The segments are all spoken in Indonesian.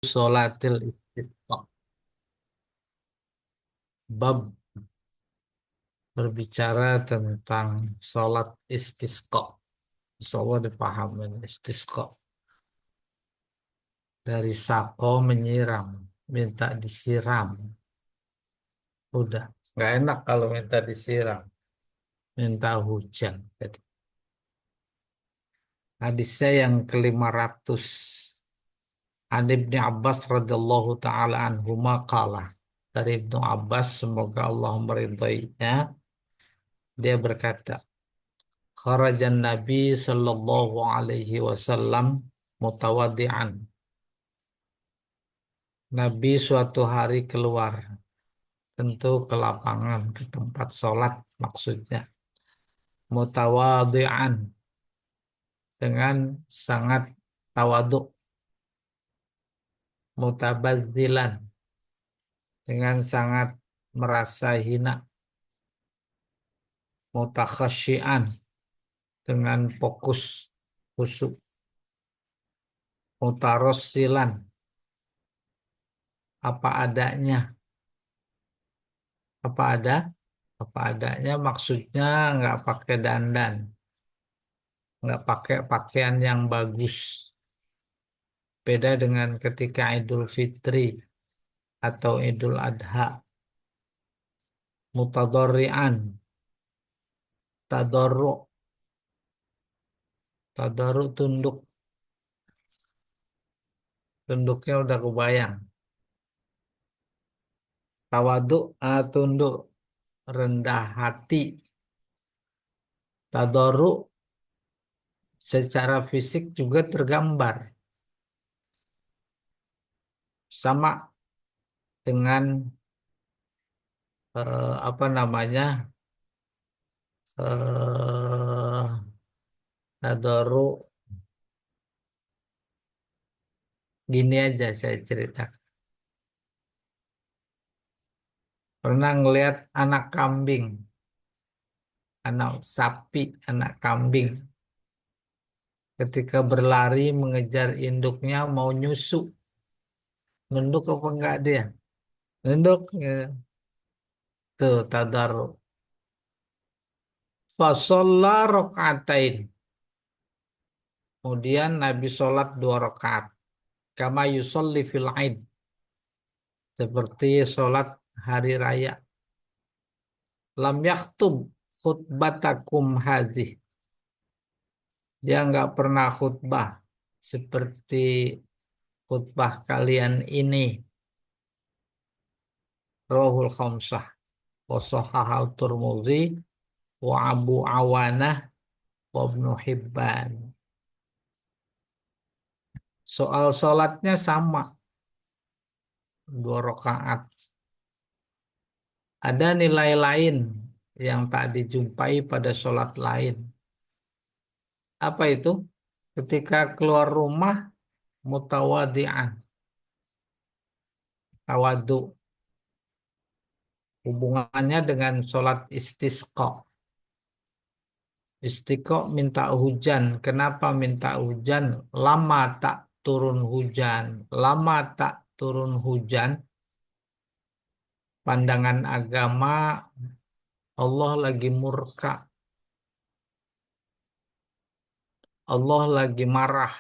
Sholatil istisqa. Bab berbicara tentang sholat istisqa. Insyaallah dipahami istisqa. Dari sako menyiram, minta disiram. Udah, nggak enak kalau minta disiram, minta hujan. Jadi, hadisnya yang ke-500. An Ibnu Abbas radhiyallahu taala anhuma qala. Dari Ibnu Abbas semoga Allah meridainya, dia berkata, kharajan Nabi sallallahu alaihi wasallam mutawaddi'an. Nabi suatu hari keluar, tentu ke lapangan, ke tempat sholat maksudnya. Mutawaddi'an, dengan sangat tawaduk. Mutabazzilan, dengan sangat merasa hina. Mutakhasyian, dengan fokus khusyuk. Mutarossilan, apa adanya. Apa ada? Apa adanya maksudnya nggak pakai dandan, nggak pakai pakaian yang bagus. Beda dengan ketika Idul Fitri atau Idul Adha. Mutadorri'an, tadorru, tadorru tunduk, tunduknya udah kebayang. Tawaduk, tunduk, rendah hati. Tadorru secara fisik juga tergambar. Sama dengan apa namanya, eh tadarru. Gini aja saya cerita. Pernah ngelihat anak kambing, anak sapi, anak kambing. Ketika berlari mengejar induknya mau nyusu. Nunduk apa enggak dia? Nunduk. Ya. Tuh tadarru. Fasalla rokaatain. Kemudian Nabi sholat 2 rakaat. Kama yusolli fil aid. Seperti sholat hari raya. Lam yaktub khutbatakum hadih. Dia nggak pernah khutbah seperti khutbah kalian ini. Rohul khamsah. Wa sahahal Turmuzi. Wa Abu Awanah. Wa Ibnu Hibban. Soal sholatnya sama. 2 rakaat. Ada nilai lain yang tak dijumpai pada sholat lain. Apa itu? Ketika keluar rumah, mutawadi'an. Tawadu. Hubungannya dengan sholat istisqa. Istisqa minta hujan. Kenapa minta hujan? Lama tak turun hujan. Lama tak turun hujan. Pandangan agama, Allah lagi murka. Allah lagi marah.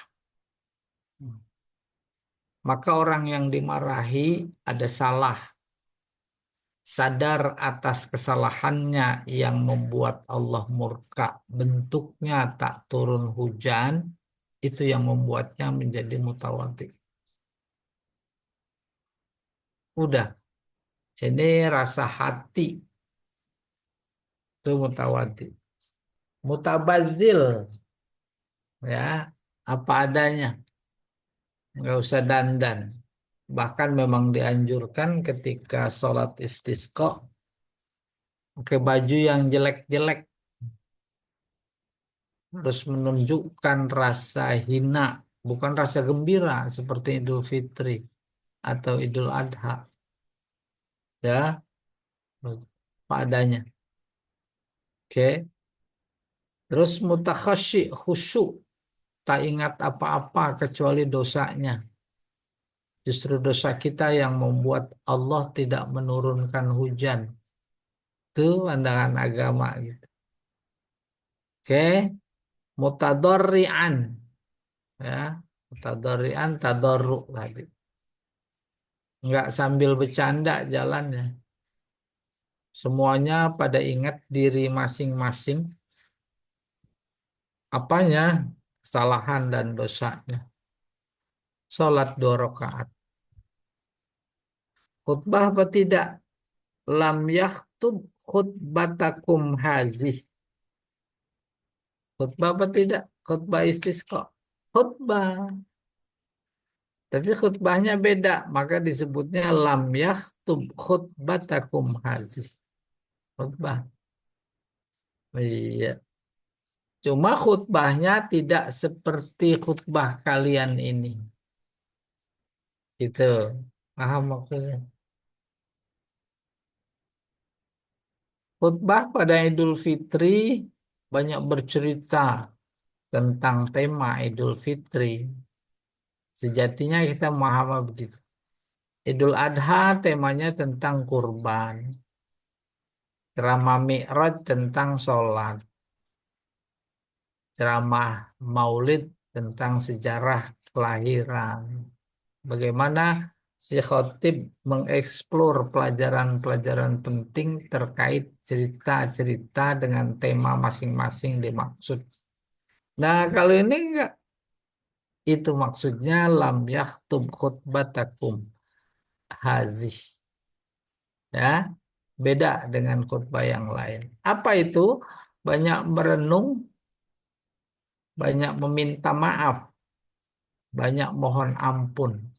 Maka orang yang dimarahi ada salah. Sadar atas kesalahannya yang membuat Allah murka. Bentuknya tak turun hujan. Itu yang membuatnya menjadi mutawaddi. Udah. Ini rasa hati. Itu mutawaddi. Mutabadzil. Ya. Apa adanya. Nggak usah dandan. Bahkan memang dianjurkan ketika sholat istisqa pakai baju yang jelek-jelek, harus menunjukkan rasa hina, bukan rasa gembira seperti Idul Fitri atau Idul Adha. Ya, padanya. Oke. Terus mutakhasyi, khusyuk, tak ingat apa-apa kecuali dosanya. Justru dosa kita yang membuat Allah tidak menurunkan hujan. Itu pandangan agama gitu. Oke, mutadorrian ya, mutadorrian tadorru tadi. Nggak sambil bercanda jalannya. Semuanya pada ingat diri masing-masing, apanya kesalahan dan dosanya. Sholat 2 rakaat. Khutbah apa tidak? Lam yaktub khutbatakum hazih. Khutbah apa tidak? Khutbah istisqa. Khutbah. Tapi khutbahnya beda. Maka disebutnya lam yaktub khutbatakum hazih. Khutbah. Iya. Cuma khutbahnya tidak seperti khutbah kalian ini. Gitu. Paham maksudnya? Khutbah pada Idul Fitri banyak bercerita tentang tema Idul Fitri. Sejatinya kita memahami begitu. Idul Adha temanya tentang kurban. Ceramah Mi'raj tentang sholat. Ceramah Maulid tentang sejarah kelahiran. Bagaimana si khotib mengeksplor pelajaran-pelajaran penting terkait cerita-cerita dengan tema masing-masing dimaksud. Nah, kalau ini enggak, itu maksudnya lam yaktub khutbatakum hazih. Ya, beda dengan khutbah yang lain. Apa itu? Banyak merenung, banyak meminta maaf, banyak mohon ampun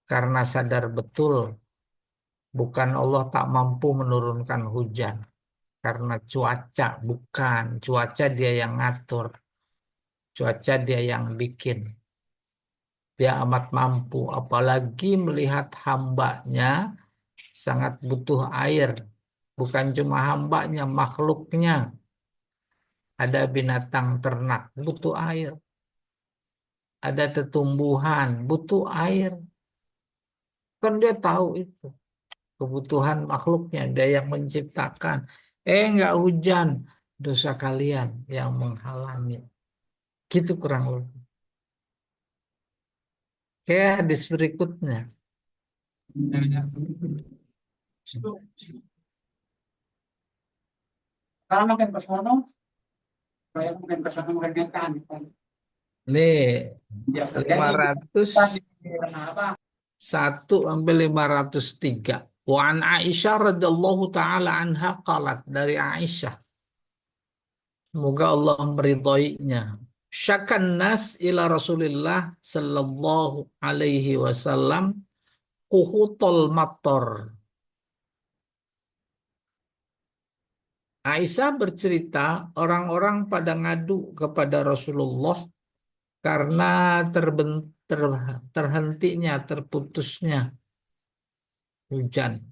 karena sadar betul bukan Allah tak mampu menurunkan hujan karena cuaca, bukan cuaca dia yang ngatur, cuaca dia yang bikin. Dia amat mampu, apalagi melihat hambanya sangat butuh air. Bukan cuma hambanya, makhluknya. Ada binatang ternak, butuh air. Ada tetumbuhan, butuh air. Kan dia tahu itu. Kebutuhan makhluknya, dia yang menciptakan. Nggak hujan, dosa kalian yang menghalangi. Gitu kurang lebih. Kayak hadis berikutnya. Kalau makin ke sono, kayak makin ke sono makin kan. Nih, Ya lima terjadi ratus tadi apa? satu sampai 503. Wa an Aisyah radhiyallahu taala anha qalat, dari Aisyah, semoga Allah meridhoinya. Syakan nas ila Rasulillah sallallahu alaihi wasallam kuhutol mator. Aisyah bercerita orang-orang pada ngadu kepada Rasulullah karena terhentinya, terputusnya hujan.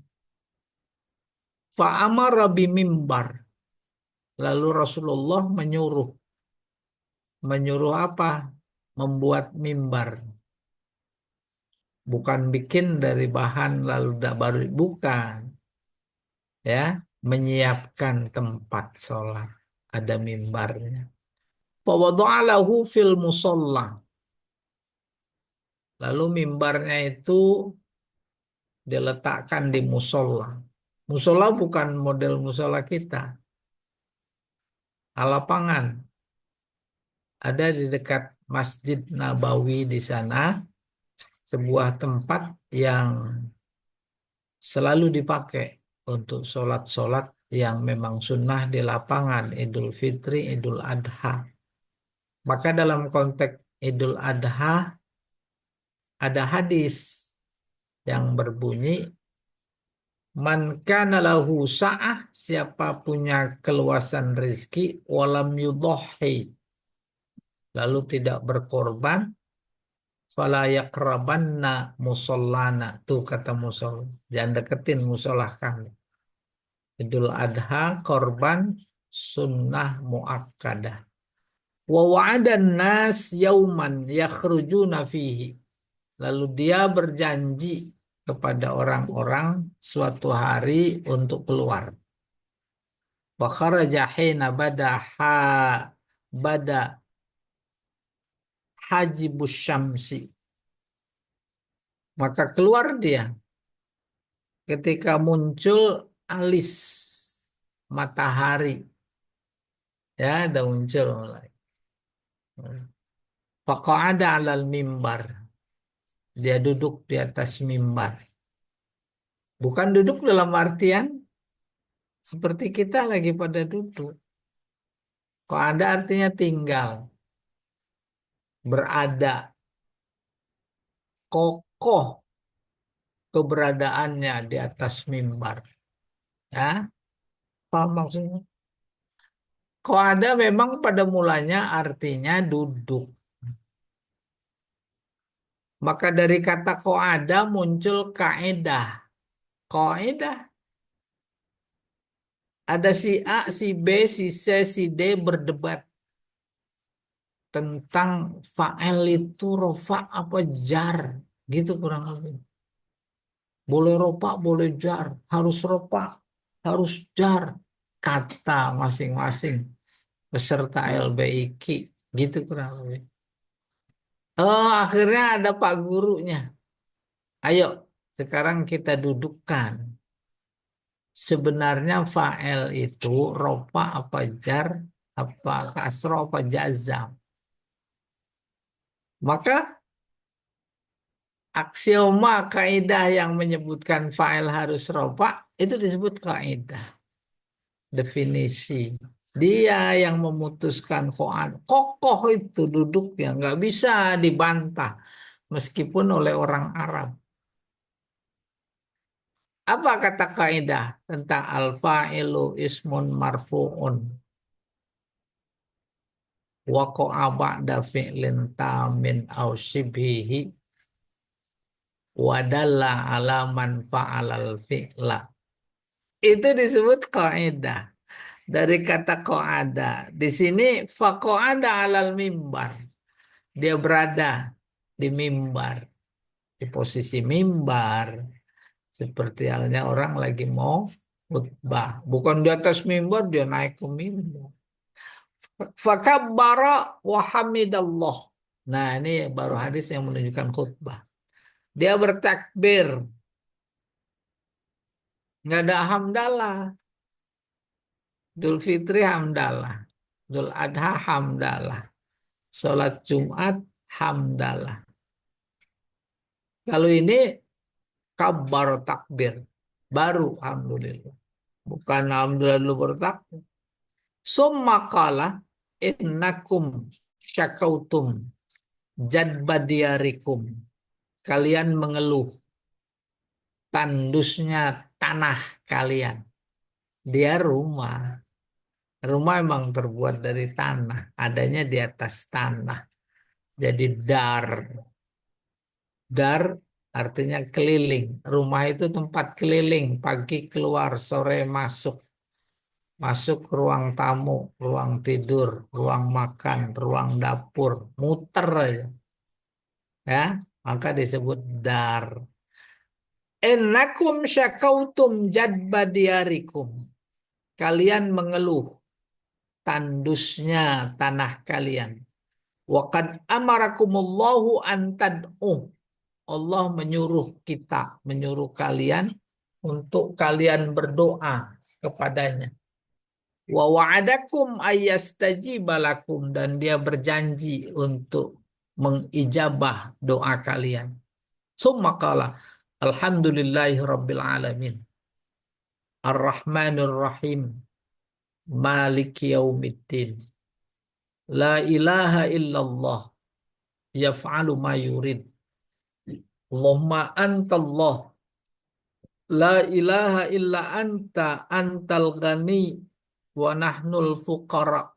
Fa'amara bimimbar. Lalu Rasulullah menyuruh. Menyuruh apa? Membuat mimbar. Bukan bikin dari bahan lalu baru bukan. Ya, menyiapkan tempat sholat. Ada mimbarnya. Fawada'alahu fil musalla. Lalu mimbarnya itu diletakkan di musola. Musola bukan model musola kita. Lapangan. Ada di dekat Masjid Nabawi di sana. Sebuah tempat yang selalu dipakai untuk sholat-sholat yang memang sunnah di lapangan Idul Fitri, Idul Adha. Maka dalam konteks Idul Adha ada hadis yang berbunyi man kana lahu sa'ah, siapa punya keluasan rezeki walam yudhi, lalu tidak berkorban, fala yakrabanna musallana, tuh kata musol, jangan deketin musolah kami. Idul Adha korban sunnah muakkadah. Wa wa'adan nas yauman yakhrujuna fihi. Lalu dia berjanji kepada orang-orang suatu hari untuk keluar. Wa kharaja hina bada hajibus syamsi. Maka keluar dia ketika muncul alis matahari. Ya, udah muncul mulai. Faqa'ada 'alal mimbar. Dia duduk di atas mimbar. Bukan duduk dalam artian seperti kita lagi pada duduk. Kok ada artinya tinggal, berada, kokoh keberadaannya di atas mimbar. Ya, paham maksudnya? Kok ada memang pada mulanya artinya duduk. Maka dari kata kok ada muncul kaedah. Kaidah. Ada si A, si B, si C, si D berdebat tentang fa'el itu rofa apa jar. Gitu kurang lebih. Boleh rofa, boleh jar. Harus rofa, harus jar. Kata masing-masing peserta LBIQ. Gitu kurang lebih. Oh, akhirnya ada pak gurunya. Ayo, sekarang kita dudukkan. Sebenarnya fa'el itu rofa apa jar, apa kasro apa jazam. Maka aksioma kaidah yang menyebutkan fa'il harus rofa itu disebut kaidah. Definisi. Dia yang memutuskan koan. Kokoh itu duduknya nggak bisa dibantah meskipun oleh orang Arab. Apa kata kaidah tentang al-fa'ilu ismun marfu'un waqa'a ba'da fi'lin tamin aw shibhihi wa dalla ala man fa'alal fi'la. Itu disebut kaidah dari kata qa'ada. Di sini faqa'ada alal mimbar. Dia berada di mimbar, di posisi mimbar seperti halnya orang lagi mau khutbah. Bukan di atas mimbar, dia naik ke mimbar. Fakabbara wa hamidallah. Nah, ini baru hadis yang menunjukkan khutbah. Dia bertakbir, nggak ada hamdalah. Idul Fitri hamdalah. Idul Adha hamdalah. Sholat Jumat hamdalah. Kalau ini kabar takbir. Baru alhamdulillah. Bukan alhamdulillah dulu baru takbir. Summa qala innakum syakautum jadbadiyarikum. Kalian mengeluh tandusnya tanah kalian. Dia rumah. Rumah emang terbuat dari tanah. Adanya di atas tanah. Jadi dar. Dar artinya keliling. Rumah itu tempat keliling. Pagi keluar, sore masuk. Masuk ruang tamu, ruang tidur, ruang makan, ruang dapur. Muter aja. Ya, maka disebut dar. Innakum syakautum jadba diyarikum. Kalian mengeluh tandusnya tanah kalian. Waqad amarakumullahu an tad'u. Allah menyuruh kita, menyuruh kalian untuk kalian berdoa kepadanya. Wa wa'adakum ayyastajibalakum dan dia berjanji untuk mengijabah doa kalian. Summa qala alhamdulillahi rabbil alamin. Ar-Rahmanir Rahim. Maliki yaumiddin. La ilaha illallah. Yaf'alu ma yurid. Allahumma antallah. La ilaha illa anta antal ghani wa nahnul fuqara.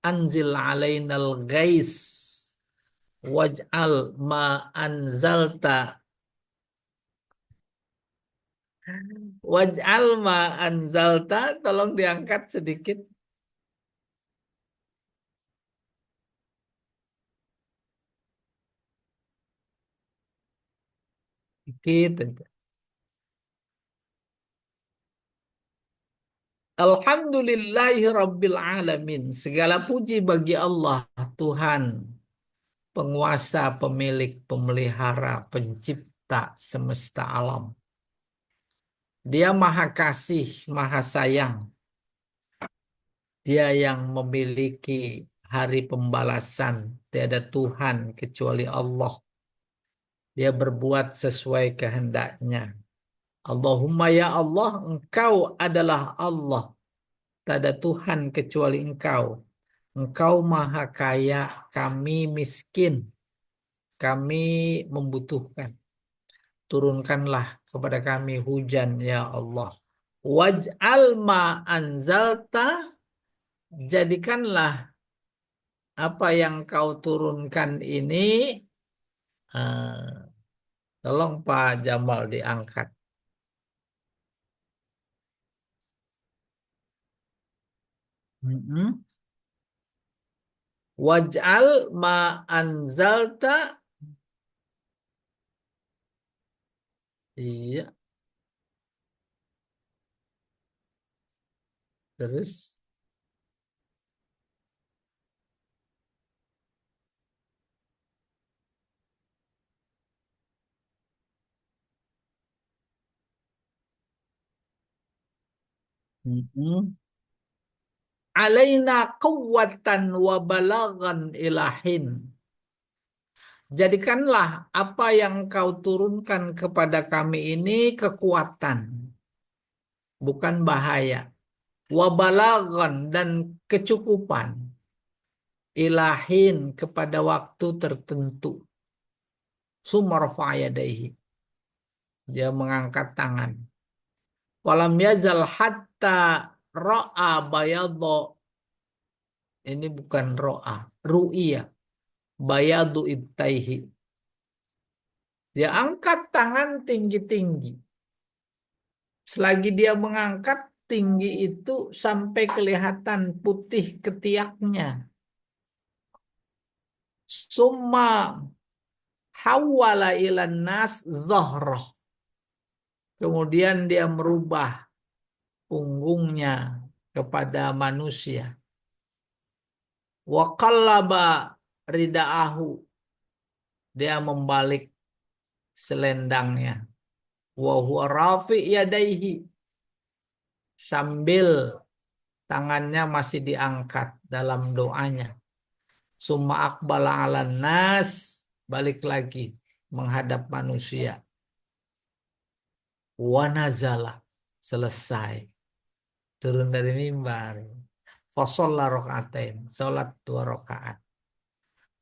Anzil alainal ghais. Waj'al ma anzalta. Waj'al ma anzalta. Tolong diangkat sedikit. Dikit aja. Alhamdulillahi Rabbil Alamin. Segala puji bagi Allah, Tuhan, penguasa, pemilik, pemelihara, pencipta semesta alam. Dia maha kasih, maha sayang. Dia yang memiliki hari pembalasan. Tiada Tuhan kecuali Allah. Dia berbuat sesuai kehendaknya. Allahumma ya Allah, Engkau adalah Allah. Tak ada Tuhan kecuali Engkau. Engkau maha kaya, kami miskin, kami membutuhkan. Turunkanlah kepada kami hujan ya Allah. Waj'al ma anzalta, jadikanlah apa yang kau turunkan ini, eh, tolong Pak Jamal diangkat. Mm-mm. Waj'al ma anzalta, iya, terus mm-mm. Alaina quwwatan wa balagan ilahin. Jadikanlah apa yang kau turunkan kepada kami ini kekuatan, bukan bahaya. Wa balagan, dan kecukupan. Ilahin, kepada waktu tertentu. Sumarfa yadaihi. Dia mengangkat tangan. Walam yazal hatta ra'a bayadho. Ini bukan ro'a. Ru'iyah. Bayadu ibtaihi. Dia angkat tangan tinggi-tinggi. Selagi dia mengangkat tinggi itu sampai kelihatan putih ketiaknya. Summa hawala ilan nas zahroh. Kemudian dia merubah punggungnya kepada manusia. Wa qallaba ridaahu. Dia membalik selendangnya. Wa huwa rafi yadaihi. Sambil tangannya masih diangkat dalam doanya. Summa aqbala 'alan nas, balik lagi menghadap manusia. Wa nazala, selesai turun dari mimbar. Fa shalla rakaatain, salat 2 rakaat.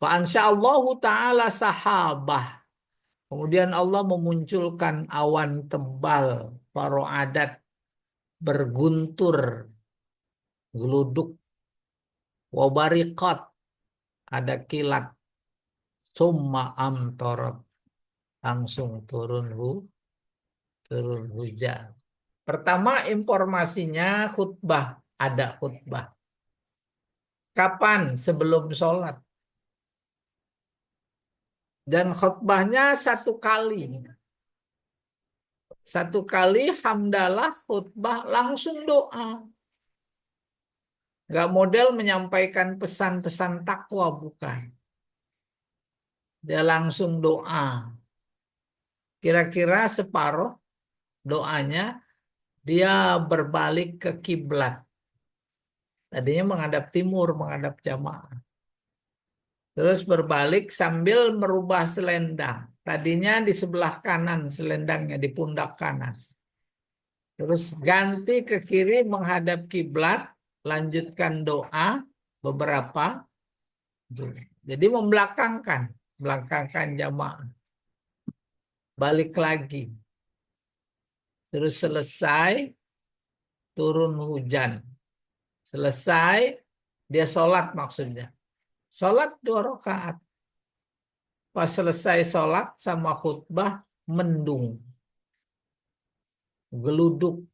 Fa ansyaallahu taala sahabah. Kemudian Allah memunculkan awan tebal, adat berguntur, geluduk, wabariqat, ada kilat, summa amtorot, langsung turun hujan. Pertama informasinya khutbah, ada khutbah. Kapan? Sebelum sholat. Dan khutbahnya 1 kali. 1 kali hamdalah khutbah langsung doa. Gak model menyampaikan pesan-pesan takwa, bukan. Dia langsung doa. Kira-kira separuh doanya dia berbalik ke kiblat. Tadinya menghadap timur, menghadap jamaah. Terus berbalik sambil merubah selendang. Tadinya di sebelah kanan selendangnya, di pundak kanan. Terus ganti ke kiri menghadap kiblat, lanjutkan doa beberapa. Jadi belakangkan jamaah. Balik lagi. Terus selesai, turun hujan. Selesai, dia sholat maksudnya. Sholat 2 rakaat. Pas selesai sholat sama khutbah, mendung. Geluduk.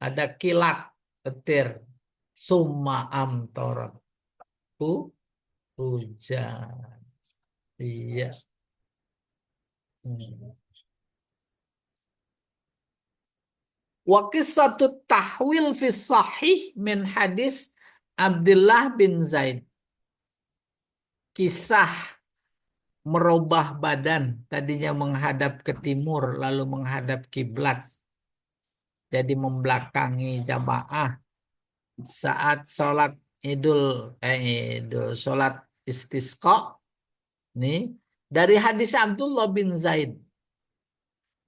Ada kilat, petir. Summa amtorot. Hujan. Iya. Hmm. Wa qissatut tahwil fi sahih min hadis Abdullah bin Zaid. Kisah merubah badan, tadinya menghadap ke timur lalu menghadap kiblat, jadi membelakangi jamaah saat sholat idul sholat istisqa nih, dari hadis Abdullah bin Zaid.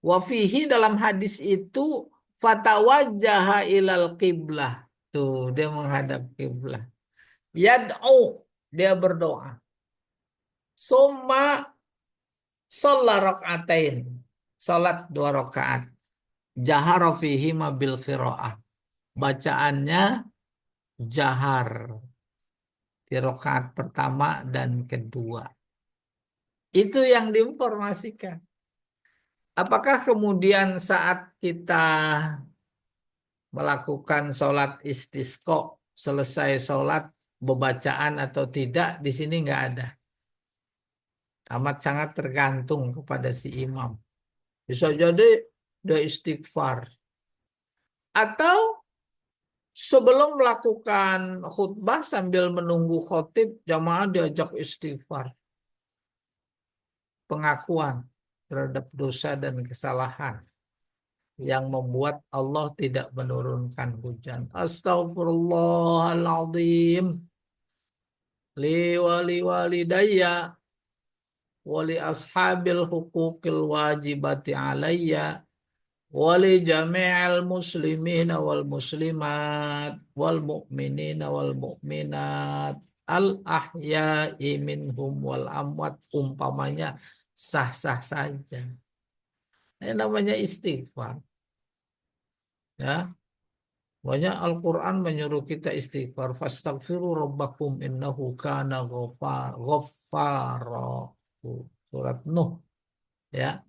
Wa fihi, dalam hadis itu, fatawajjaha ilal qiblah, tuh dia menghadap kiblah, yad'u, dia berdoa, summa shalla rakaatain, salat 2 rakaat, jahara fihi bil qiraah, bacaannya jahar di rakaat pertama dan kedua. Itu yang diinformasikan. Apakah kemudian saat kita melakukan sholat istisqa, selesai sholat bebacaan atau tidak, di sini nggak ada. Amat sangat tergantung kepada si imam. Bisa jadi dia istighfar. Atau sebelum melakukan khutbah sambil menunggu khotib, jamaah diajak istighfar. Pengakuan terhadap dosa dan kesalahan yang membuat Allah tidak menurunkan hujan. Astaghfirullahaladzim. Li wali walidayya wali ashabil hukukil wajibati alayya wali jami'al muslimin wal muslimat wal mu'minin wal mu'minat al ahya'i minhum wal amwat, umpamanya sah-sah saja. Ini namanya istighfar. Ya, banyak Al-Quran menyuruh kita istighfar. Fastaghfiru rabbakum innahu kana ghaffara. Surat Nuh. Ya,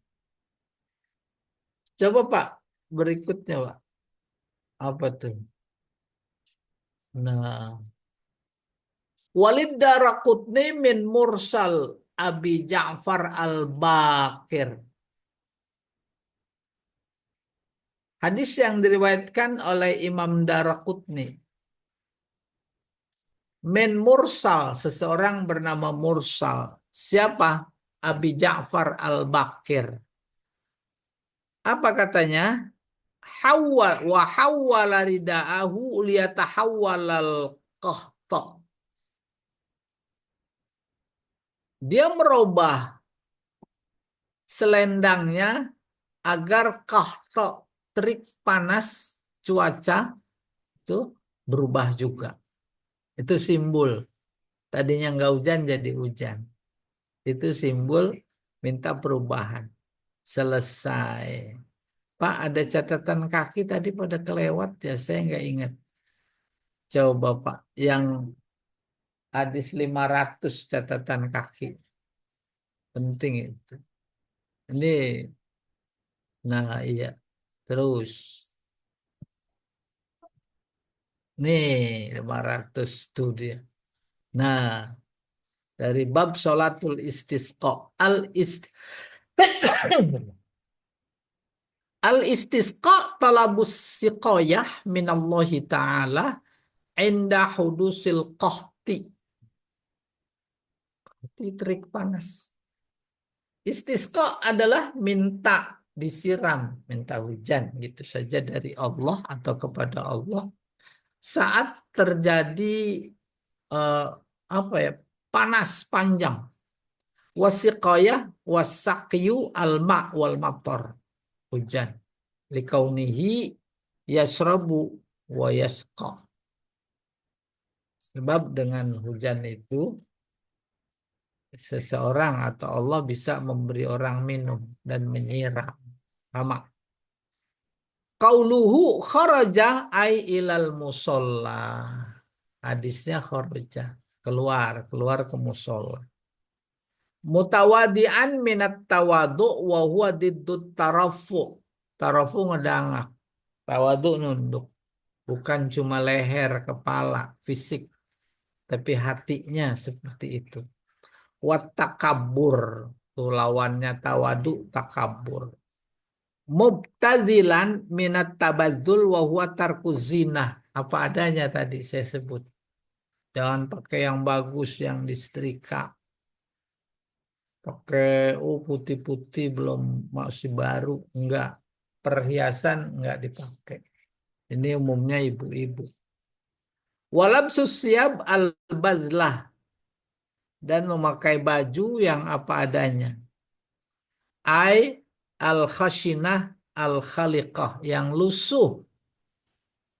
coba Pak, berikutnya Pak. Apa tuh? Nah, Walid Daraqutni min Mursal Abi Ja'far Al-Baqir. Hadis yang diriwayatkan oleh Imam Daraqutni. Min Mursal, seseorang bernama Mursal. Siapa? Abi Ja'far Al-Baqir. Apa katanya? Hawwal wa hawwala ridaahu liyatahawwalal qahta. Dia merubah selendangnya agar qahta, terik panas cuaca itu berubah juga. Itu simbol. Tadinya nggak hujan jadi hujan. Itu simbol minta perubahan. Selesai. Pak, ada catatan kaki tadi pada kelewat ya, saya nggak ingat. Coba Pak, yang hadis 500 catatan kaki. Penting itu. Ini, nah iya. Terus, nih 500 tuh dia. Nah, dari bab sholatul istisqa. Al-istisqa talabus siqayah minallahi ta'ala inda hudusil qahti. Terik panas. Istisqa adalah minta disiram, minta hujan gitu saja dari Allah atau kepada Allah saat terjadi eh, apa ya, panas panjang. Wasiqayah wasaqyu alma wal matar, hujan. Likaunihi yasrabu wa yasqa. Sebab dengan hujan itu seseorang atau Allah bisa memberi orang minum dan menyiram. Sama. Qauluhu kharaja ay ilal musolla. Hadisnya kharaja, keluar ke musolla. Mutawadian minat tawadu wa huwa diddut tarafu. Tarafu ngedangak. Tawadu nunduk. Bukan cuma leher, kepala, fisik. Tapi hatinya seperti itu. Wat takabur. Tuh lawannya tawadu, takabur. Mubtazilan minat tabadzul wa huwa tarkuz zinah. Apa adanya tadi saya sebut. Jangan pakai yang bagus, yang disetrika. Pakai putih-putih belum masih baru. Enggak. Perhiasan enggak dipakai. Ini umumnya ibu-ibu. Walab susiab al-bazlah. Dan memakai baju yang apa adanya. Ai al-khashinah al-khaliqah. Yang lusuh.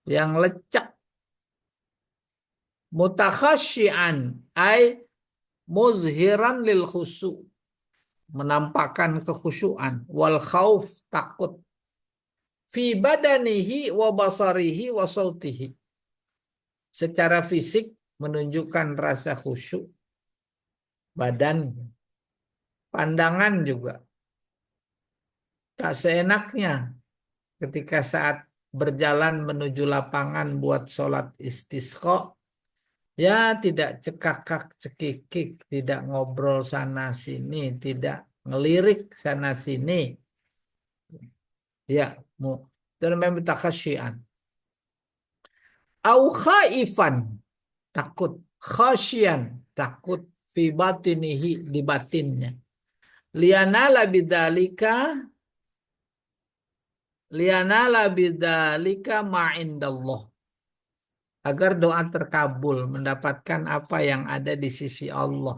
Yang lecek. Mutakhasyian. Ai muzhiran lil khusu. Menampakkan kekhusyuan. Wal khauf takut. Fi badanihi wa basarihi wa sautihi. Secara fisik menunjukkan rasa khusyuk. Badan. Pandangan juga. Tak seenaknya ketika saat berjalan menuju lapangan buat sholat istisqa. Ya tidak cekakak cekikik. Tidak ngobrol sana sini. Tidak ngelirik sana sini. Ya. Itu namanya mutakhasyian. Au khaifan. Takut. Khasyian. Takut. Fi batinihi. Di batinnya. Lianala bidzalika ma'indallah. Agar doa terkabul, mendapatkan apa yang ada di sisi Allah.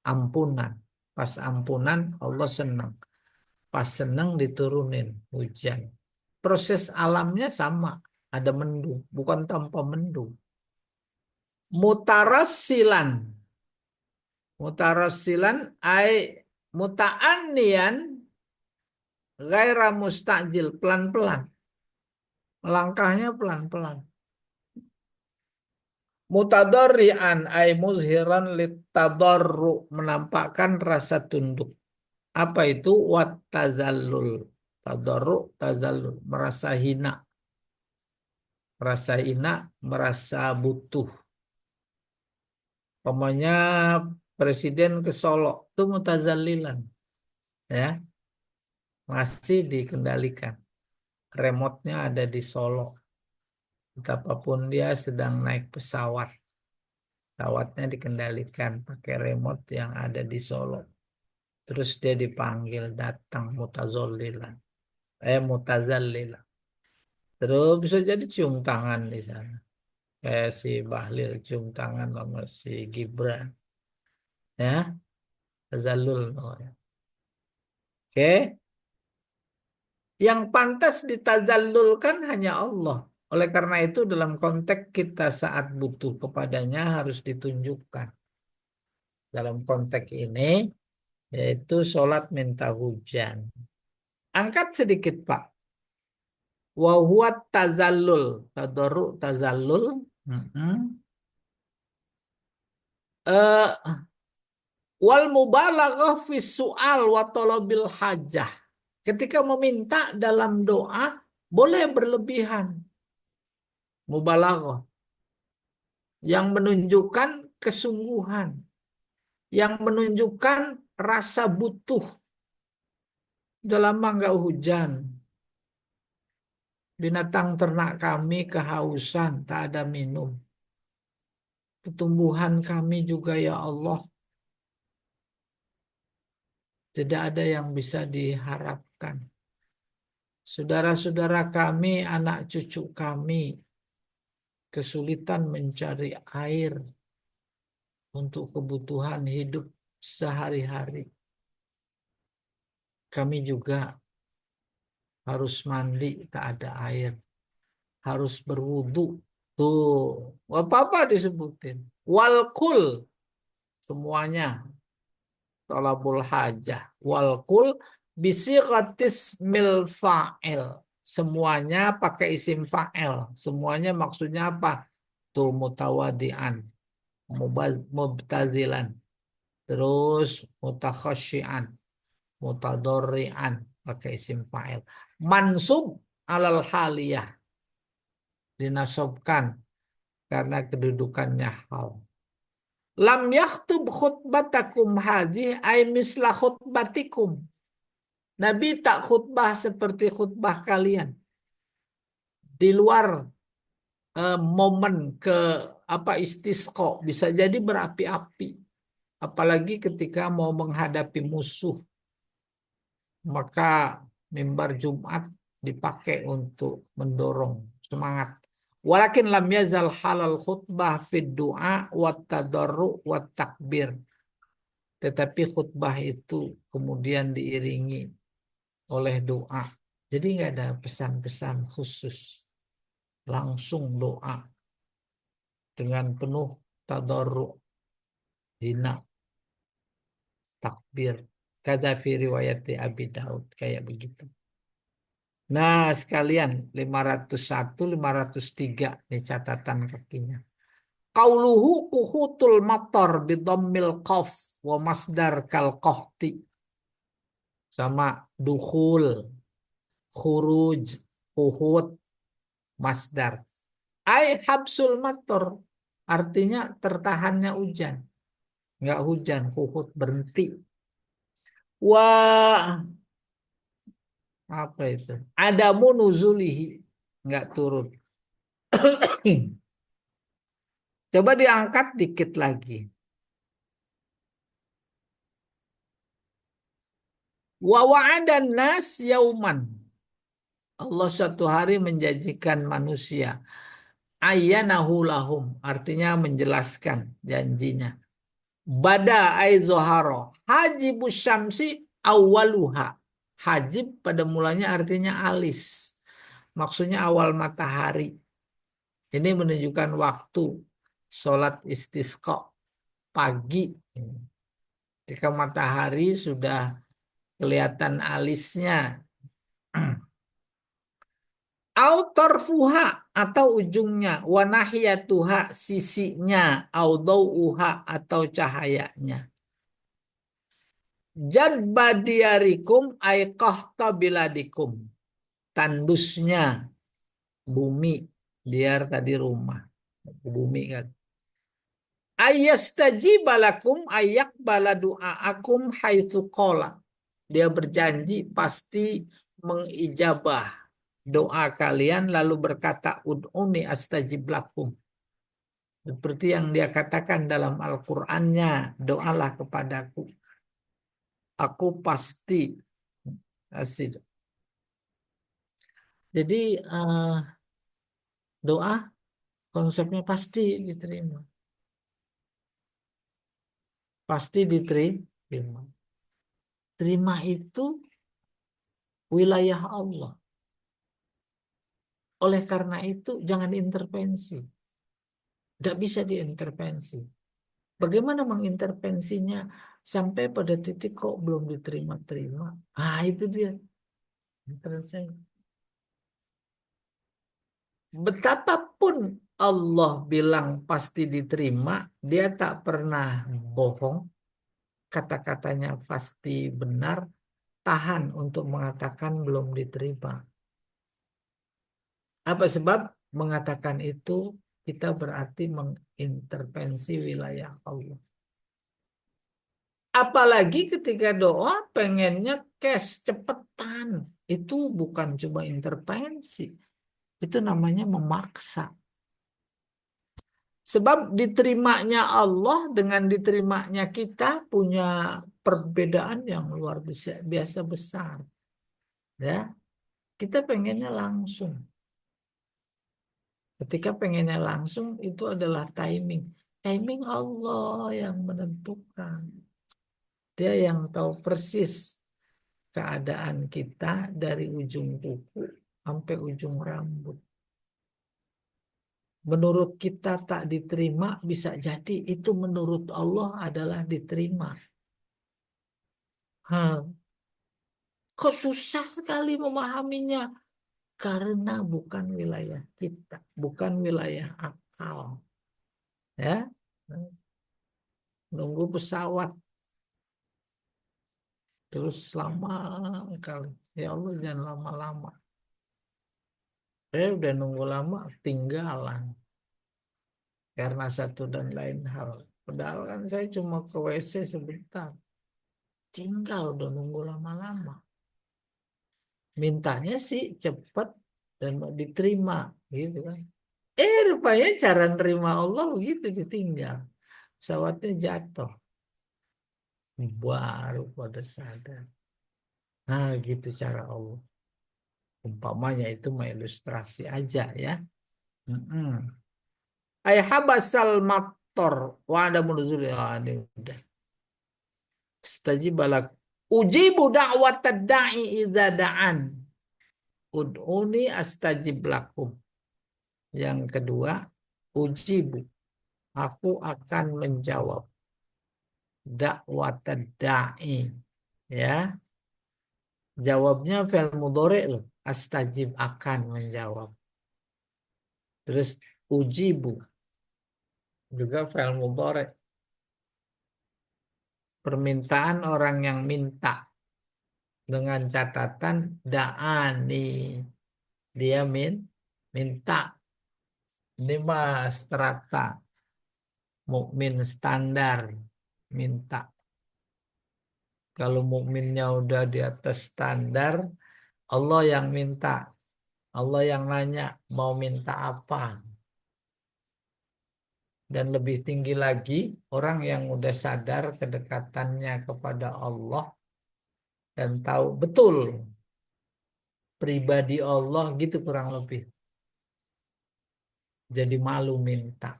Ampunan. Pas ampunan Allah senang. Pas senang diturunin hujan. Proses alamnya sama. Ada mendung, bukan tanpa mendung. Mutarassilan. Mutarassilan ay muta'anniyan gaira mustajil, pelan-pelan. Langkahnya pelan-pelan. Mutadarrian ay muzhiran litadarru, menampakkan rasa tunduk. Apa itu? Wat tazallul. Tadarru, tazallul, merasa hina. Merasa hina, merasa butuh. Pokoknya presiden ke Solo itu mutazallilan. Ya, masih dikendalikan. Remote-nya ada di Solo. Betapapun dia sedang naik pesawat. Pesawatnya dikendalikan pakai remote yang ada di Solo. Terus dia dipanggil datang mutazallilan. Mutazallilan. Terus bisa jadi cium tangan di sana. Kayak si Bahlil cium tangan sama si Gibran. Ya, tazallul namanya. Oke. Yang pantas ditazallulkan hanya Allah. Oleh karena itu dalam konteks kita saat butuh kepadanya harus ditunjukkan. Dalam konteks ini yaitu sholat minta hujan. Angkat sedikit Pak. Wa huwa tazallul. Tadarru tazallul. Mm-mm. Eh, Wal mubalaghah fi su'al wa talabil hajah. Ketika meminta dalam doa boleh berlebihan. Mubalaghah yang menunjukkan kesungguhan, yang menunjukkan rasa butuh. Dalam nggak hujan, binatang ternak kami kehausan, tak ada minum. Pertumbuhan kami juga ya Allah, tidak ada yang bisa diharapkan. Saudara-saudara kami, anak cucu kami, kesulitan mencari air untuk kebutuhan hidup sehari-hari. Kami juga harus mandi, tak ada air. Harus berwudu. Tuh, apa-apa disebutin. Walkul, semuanya. Tolabul hajah. Walkul, bisighatis mil fa'il. Semuanya pakai isim fa'il. Semuanya maksudnya apa? Tuh, mutawadian. Mubtazilan. Terus, mutakhasyian. Mutadorri'an. Pakai isim fa'il. Mansub alal haliyah. Dinasobkan karena kedudukannya hal. Lam yaktub khutbatakum hadhi ay misla khutbatikum. Nabi tak khutbah seperti khutbah kalian. Di luar momen ke apa istisqa bisa jadi berapi-api. Apalagi ketika mau menghadapi musuh, maka mimbar Jumat dipakai untuk mendorong semangat. Walakin lam yazal halal khutbah fid du'a wat tadarru wat takbir. Tetapi khutbah itu kemudian diiringi oleh doa. Jadi nggak ada pesan-pesan khusus, langsung doa dengan penuh tadarru, hina, takbir. Kata fi riwayat Abi Daud kayak begitu. Nah, sekalian 501, 503 nih catatan kakinya. Qauluhu kuhutul matar bidammil qaf wa masdar kal qahti. Sama dukhul, khuruj, kuhut, masdar. Ai habsul matar. Artinya tertahannya hujan. Nggak hujan, kuhut berhenti. Wah, apa itu? Adamu nuzulihi. Nggak turun. Coba diangkat dikit lagi. Wa wa'adan nas yauman. Allah suatu hari menjanjikan manusia. Ayyanahu lahum. Artinya menjelaskan janjinya. Bada ay zoharo. Hajibus syamsi awaluha. Hajib pada mulanya artinya alis. Maksudnya awal matahari. Ini menunjukkan waktu sholat istisqa pagi. Ketika matahari sudah kelihatan alisnya. Autorfuha atau ujungnya, wanahiyatuha sisinya, audauha atau cahayanya. Jadbadiarikum aiqahta biladikum. Tandusnya bumi, biar tadi rumah. Bumi kan. Ayastajibalakum ayak baladu'aakum haitsu qala. Dia berjanji pasti mengijabah doa kalian lalu berkata ud'uni astajib lakum. Seperti yang dia katakan dalam Al-Qur'annya, doalah kepadaku. Aku pasti asik. Jadi doa konsepnya pasti diterima. Pasti diterima. Terima itu wilayah Allah. Oleh karena itu jangan intervensi. Tidak bisa diintervensi. Bagaimana mengintervensinya sampai pada titik kok belum diterima-terima? Ah, itu dia. Intervensi. Betapapun Allah bilang pasti diterima, dia tak pernah bohong. Kata-katanya pasti benar, tahan untuk mengatakan belum diterima. Apa sebab? Mengatakan itu kita berarti mengintervensi wilayah Allah. Apalagi ketika doa pengennya cash cepetan. Itu bukan cuma intervensi. Itu namanya memaksa. Sebab diterimanya Allah dengan diterimanya kita punya perbedaan yang luar biasa besar. Ya, kita pengennya langsung. Ketika pengennya langsung itu adalah timing. Timing Allah yang menentukan. Dia yang tahu persis keadaan kita dari ujung kuku sampai ujung rambut. Menurut kita tak diterima, bisa jadi itu menurut Allah adalah diterima. Kok susah sekali memahaminya? Karena bukan wilayah kita, bukan wilayah akal. Ya, nunggu pesawat terus lama kali. Ya Allah jangan lama-lama. Udah nunggu lama tinggalan karena satu dan lain hal. Padahal kan saya cuma ke WC sebentar. Tinggal udah nunggu lama-lama. Mintanya sih cepat dan mau diterima gitu kan. Rupanya cara nerima Allah begitu ditinggal. Pesawatnya jatuh. Baru pada sadar. Nah gitu cara Allah. Umpamanya itu mah ilustrasi aja ya. Mm-mm. Habasal mator. Wa ada munuzul. Ini udah. Stajib balak. Ujibu da'wat da'i idza da'an. Ud'uni astajib lakum. Yang kedua, ujibu. Aku akan menjawab. Da'wat da'i. Ya. Jawabnya fi'il mudhari loh. Astajib akan menjawab. Terus ujibu. Juga fi'il mudhari. Permintaan orang yang minta. Dengan catatan da'ani. Dia minta. Ini mah strata. Mukmin standar. Minta. Kalau mukminnya udah di atas standar, Allah yang minta. Allah yang nanya mau minta apa. Dan lebih tinggi lagi, orang yang udah sadar kedekatannya kepada Allah dan tahu betul pribadi Allah gitu kurang lebih. Jadi malu minta.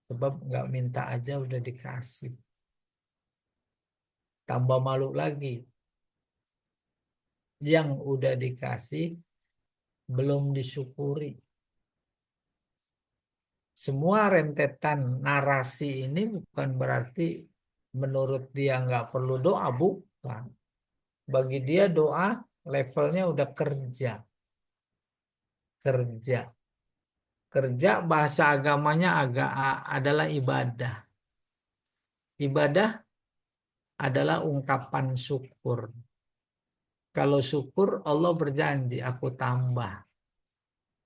Sebab nggak minta aja udah dikasih. Tambah malu lagi. Yang udah dikasih belum disyukuri. Semua rentetan narasi ini bukan berarti menurut dia nggak perlu doa, bukan. Bagi dia doa levelnya udah kerja. Kerja. Kerja bahasa agamanya adalah ibadah. Ibadah adalah ungkapan syukur. Kalau syukur Allah berjanji aku tambah.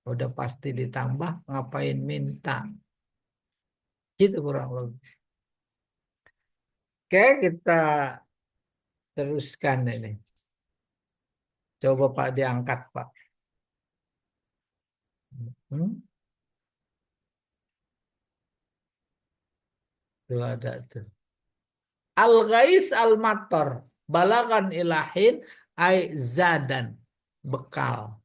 Udah pasti ditambah, ngapain minta. Gitu kurang lebih. Oke, kita teruskan ini. Coba Pak diangkat Pak. Hmm? Tuh ada tuh. Al-ghais al-matar. Balagan ilahin ay zadan. Bekal.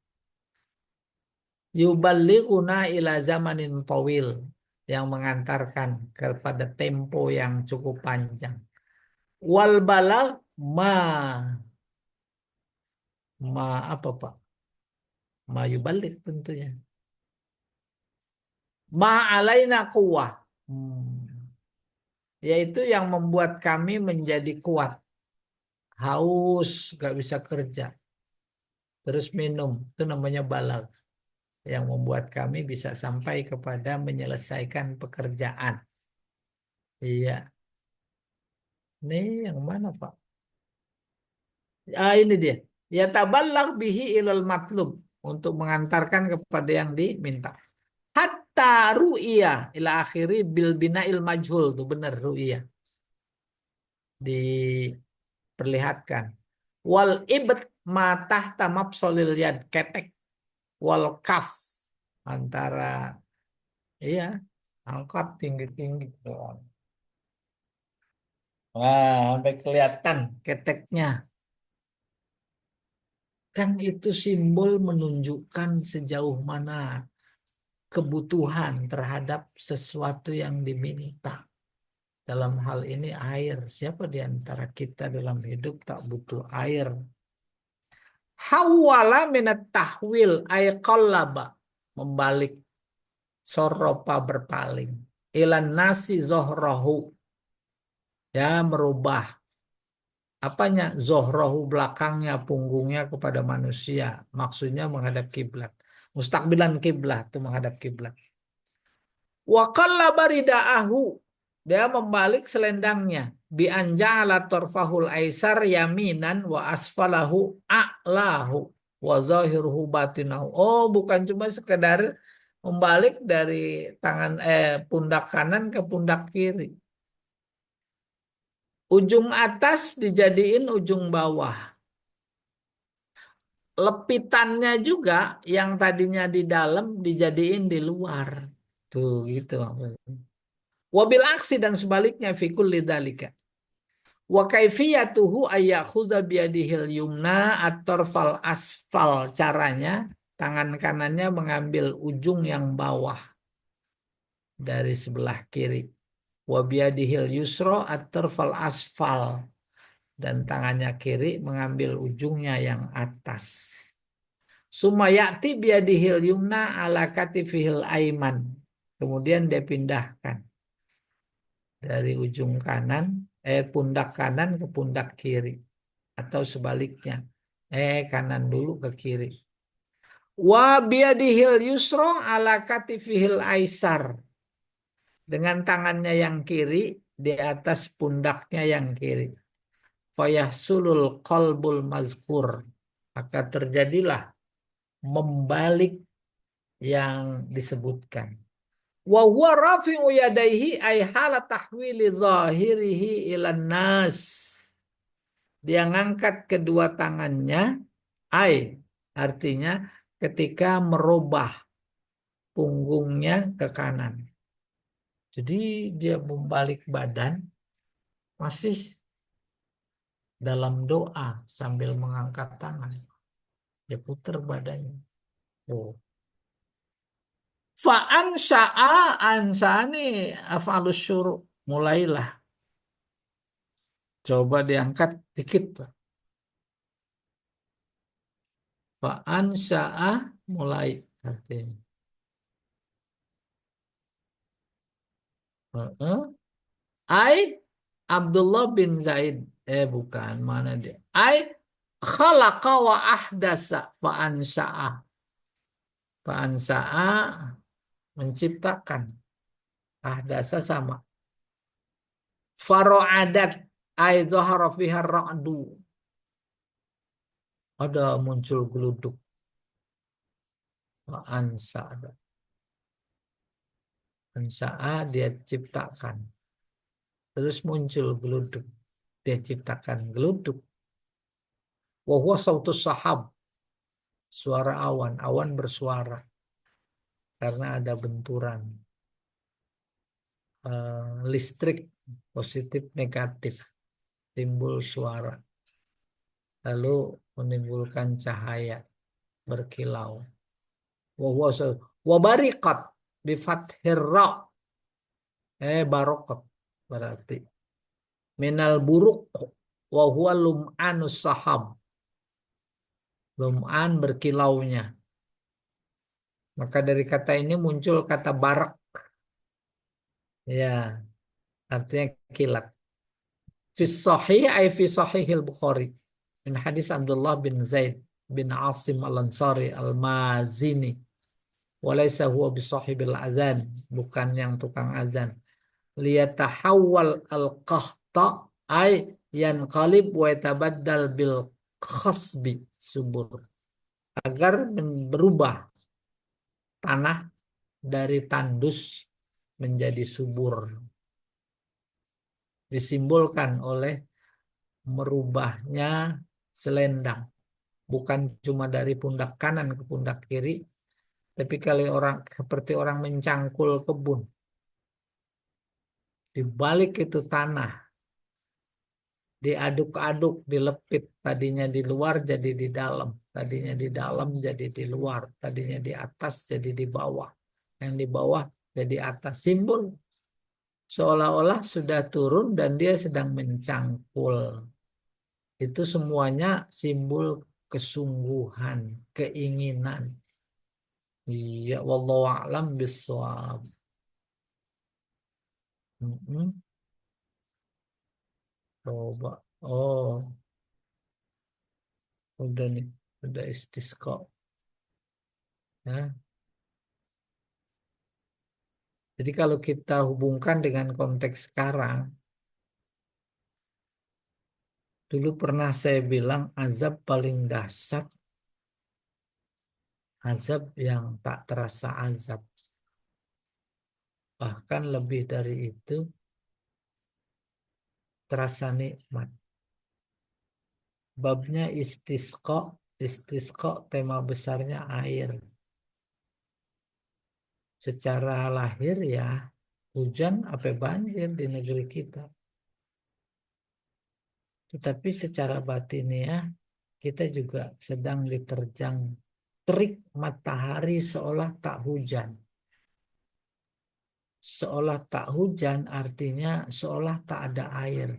Yuballighuna ila zamanin tawil. Yang mengantarkan kepada tempo yang cukup panjang. Wal balag ma apa Pak? Ma yuballigh tentunya. Ma alaina quwwah. Yaitu yang membuat kami menjadi kuat. Haus, gak bisa kerja. Terus minum, itu namanya balag. Yang membuat kami bisa sampai kepada menyelesaikan pekerjaan. Iya, ini yang mana Pak? Ini dia. Ya taballag bihi ilal matlub. Untuk mengantarkan kepada yang diminta. Hatta ru'iyah ila akhiri bil bina'il majhul. Tuh benar ru'iyah. Diperlihatkan. Wal ibt ma tahta mafsolil yad. Ketek. Wal kaf. Antara, iya, angkat tinggi-tinggi. Wah, sampai kelihatan keteknya. Kan itu simbol menunjukkan sejauh mana kebutuhan terhadap sesuatu yang diminta. Dalam hal ini air. Siapa di antara kita dalam hidup tak butuh air? Hawala minat tahwil ay qallaba. Membalik, soropa berpaling. Ilan nasi zohrohu. Ya, merubah apanya zohrohu belakangnya punggungnya kepada manusia, maksudnya menghadap kiblat, mustakbilan kiblat itu menghadap kiblat. Wa qallaba ridaahu, dia membalik selendangnya, bi anja'ala tarfahul aisar yaminan wa asfalahu a'lahu wa zahiruhu batinahu. Oh, bukan cuma sekedar membalik dari tangan pundak kanan ke pundak kiri, Ujung atas dijadiin ujung bawah. Lepitannya juga yang tadinya di dalam dijadiin di luar. Tuh gitu. Wabil aksi dan sebaliknya fikul lidalika. Wa kaifiyatuhu ayyakhudha biyadihil yumna at-tarfal asfal. Caranya tangan kanannya mengambil ujung yang bawah dari sebelah kiri. Wa biyadihil yusra at-tarfal asfal. Dan tangannya kiri mengambil ujungnya yang atas. Sumayati biadihil yumna ala katifihil aiman. Kemudian dia pindahkan dari ujung kanan, pundak kanan ke pundak kiri. Atau sebaliknya. Kanan dulu ke kiri. Wa biadihil yusro ala katifihil aisar. Dengan tangannya yang kiri di atas pundaknya yang kiri. Fayahsulul qalbul mazkur. Maka terjadilah membalik yang disebutkan. Wa huwa rafi'u yadaihi ay hala tahwili zahirihi ilan nas. Dia ngangkat kedua tangannya, ay artinya ketika merubah punggungnya ke kanan. Jadi dia membalik badan masih dalam doa sambil mengangkat tangan. Dia putar badannya. Oh. Fa'ansa'a ansani afalus syuru. Mulailah. Coba diangkat dikit, Pak. Fa'ansa'a mulai artinya. Heeh. Ai Abdullah bin Zaid. Bukan, mana dia? Ai khalaqa wa ahdasa fa'ansa'a. Fa'ansa'a menciptakan. Ahdasa sama. Faro'adat ai dhahara fiha ra'du. Ada muncul geluduk. Fa'ansa'a. Ansa'a dia ciptakan. Terus muncul geluduk. Dia ciptakan geluduk. Wa huwa sautus sahab. Suara awan. Awan bersuara. Karena ada benturan. Listrik. Positif, negatif. Timbul suara. Lalu menimbulkan cahaya. Berkilau. Wa huwa wa bariqat. Bifathir ra. Barokot. Berarti. Minal buruk. Wa huwa lum'anus sahab. Lum'an berkilaunya. Maka dari kata ini muncul kata barak. Ya, artinya kilat. Fi sahih ay fi sahihil Bukhari. Min hadis Abdullah bin Zaid bin Asim al-Ansari al-Mazini. Walaysa huwa bi sahibil azan. Bukan yang tukang azan. Liyatahawwal al-qahta ay yanqalib wa yatabaddal bil khasbi subur. Agar berubah tanah dari tandus menjadi subur. Disimbolkan oleh merubahnya selendang. Bukan cuma dari pundak kanan ke pundak kiri, tapi kalau orang seperti orang mencangkul kebun. Di balik itu tanah, diaduk-aduk, dilepit. Tadinya di luar jadi di dalam. Tadinya di dalam jadi di luar. Tadinya di atas jadi di bawah. Yang di bawah jadi atas. Simbol seolah-olah sudah turun dan dia sedang mencangkul. Itu semuanya simbol kesungguhan, keinginan. Iya, wallahu a'lam bishawab. Mm-mm. Coba. Oh, udah nih, udah istisqa. Ya. Jadi kalau kita hubungkan dengan konteks sekarang, dulu pernah saya bilang azab paling dahsyat, azab yang tak terasa azab. Bahkan lebih dari itu, terasa nikmat. Babnya istisqa. Istisqa tema besarnya air. Secara lahir ya hujan apa banjir di negeri kita. Tetapi secara batin ya kita juga sedang diterjang terik matahari seolah tak hujan. Seolah tak hujan artinya seolah tak ada air.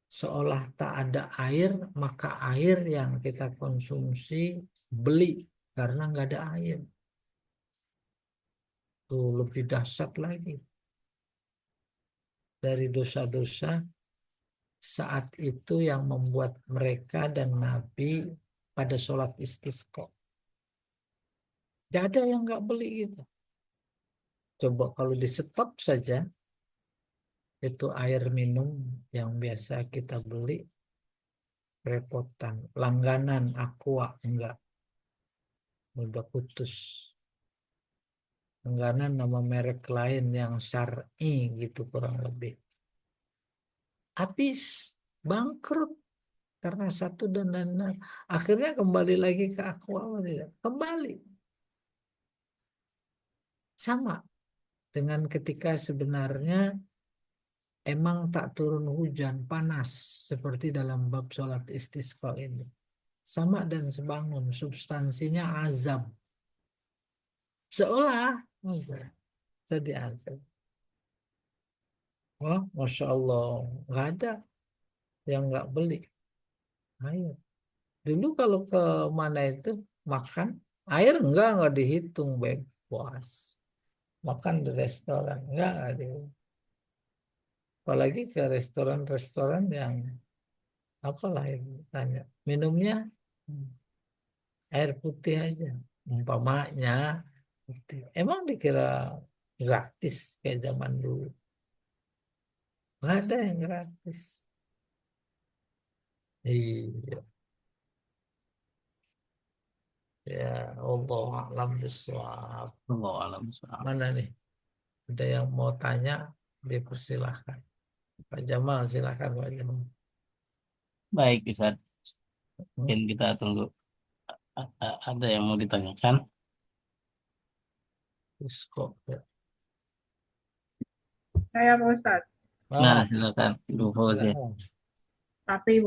Seolah tak ada air, maka air yang kita konsumsi beli karena nggak ada air. Tuh lebih dahsyat lagi dari dosa-dosa saat itu yang membuat mereka dan Nabi pada sholat istisqa. Gak ada yang nggak beli gitu. Coba kalau di stop saja, itu air minum yang biasa kita beli, repotan. Langganan Aqua, enggak, udah putus. Langganan nama merek lain yang syar'i gitu kurang lebih. Habis, bangkrut. Karena satu dan lain-lain. Akhirnya kembali lagi ke Aqua. Tidak? Kembali. Sama dengan ketika sebenarnya emang tak turun hujan, panas. Seperti dalam bab sholat istisqa ini. Sama dan sebangun, substansinya azab. Seolah, jadi azab. Wah, Masya Allah, nggak ada yang nggak beli air. Dulu kalau ke mana itu makan, air nggak dihitung, baik puas. Makan di restoran, nggak dihitung. Apalagi ke restoran-restoran yang apalah itu tanya. Minumnya hmm, air putih aja. Umpamanya putih. Emang dikira gratis kayak zaman dulu. Nggak ada yang gratis. Iya, ya Allah alam biswab. Allah alam. Mana nih? Ada yang mau tanya? Dipersilahkan. Pak Jamal, silakan Pak Jamal. Baik, Ustaz. Mungkin kita tunggu. Ada yang mau ditanyakan? Terus kok ya. Saya Pak Ustadz, Nah, Ah, silakan. Ibu Fauzi. silakan. tapi